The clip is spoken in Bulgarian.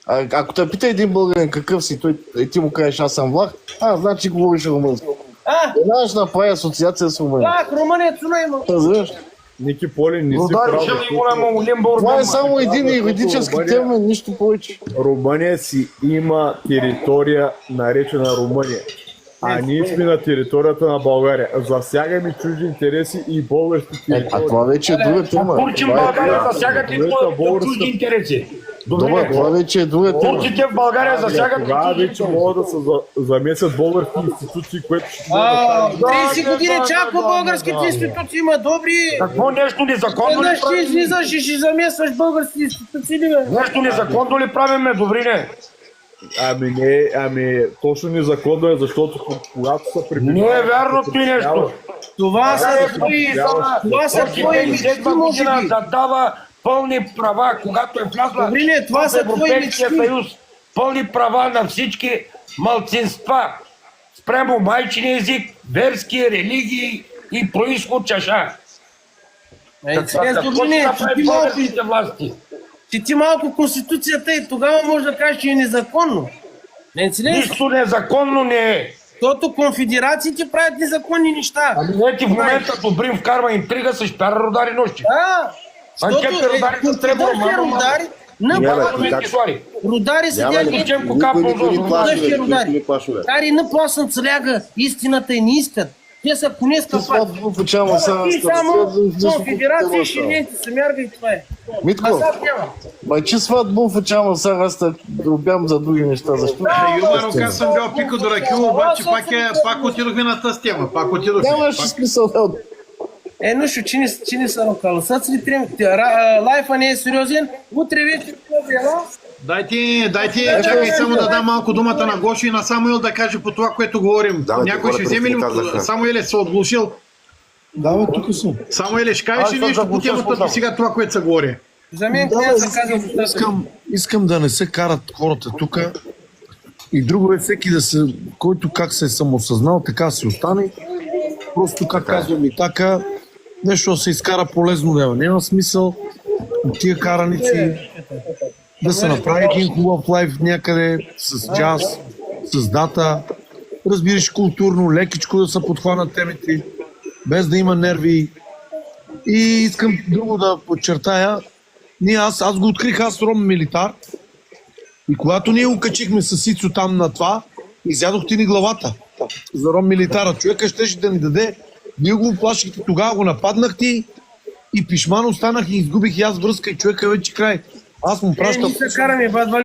Ако те пита един българин какъв си, ти му кажеш аз съм влах, значи говориш румънски. Знаеш, направи асоциация с Румъния. Румъния цуна има. Разбираш? Ники Поли, не си прав. Това е само един юридически термин, нищо повече. Румъния си има територия наречена Румъния. А ние сме на територията на България. Засягаме чужди интереси и български територии. А това вече е друга тема. Турчин България засягат и чужди интереси. Добре, това вече е друга тема. Турците в България засягат и Тогава чужди вече могат да се замесят български институции, което ще... 30 години чака българските институции има добри. Какво нещо незаконно ли Веднъж ще правим? излизаш и ще замесваш българските институции. Нещо незаконно ли правиме, добрине? Ами точно незаконно е, защото когато са прибивали... Не е вярно ти нещо. Това са твои мечти, може би. Да дава пълни права, когато е влязла Добрине, това в са твои Европейския мечти. съюз. Пълни права на всички малцинства. Спрямо майчин език, верски, религии и происход чаша. Добрине, българските власти? ти малко Конституцията и тогава може да кажеш, че е незаконно. Нищо незаконно не е. Защото конфедерациите правят незаконни неща. Ами не ти в момента Добрин вкарва интрига с шпяра Рудари нощи. Анкетите Рудари с Требо Романо. Рудари са дяди. Дари на пласън целяга, истината и не искат. Те са конеска пак. И само конфедерация ще дните се мярга и това е. Митко, че сватбу в очама са, аз да обям за други неща. Защо? Юмаро, аз съм бил пико до ракио, обаче пак отидохме на тази тема. Нямаше смисъл да... Нощо, че не са рокала. Съд ли лайфа не е сериозен, утре вече Дайте, чакай само да дам малко думата на Гошо и на Самуил да каже по това, което говорим. Някой ще вземе ли? Самуиле се отглушил. Да, тук съм. Самуиле, ще кажеш ли нещо по темата до сега това, което се говори? За мен искам да не се карат хората тук. И друго е всеки да се, който как се е самосъзнал, така се остане. Просто как казвам и така, нещо се изкара полезно дева. Няма смисъл от тия караници да се направи един хубав лайф някъде с джаз, с дата, разбираш културно, лекичко да се подхванат темите, без да има нерви. И искам друго да подчертая, аз го открих, аз Ром Милитар, и когато ние окачихме с Ицо там на това, изядохте ни главата за Ром Милитара. Човека щеше да ни даде, вие го оплашихте, тогава го нападнахте и пишман останах и изгубих и аз връзка и човека вече край. Аз му пращам...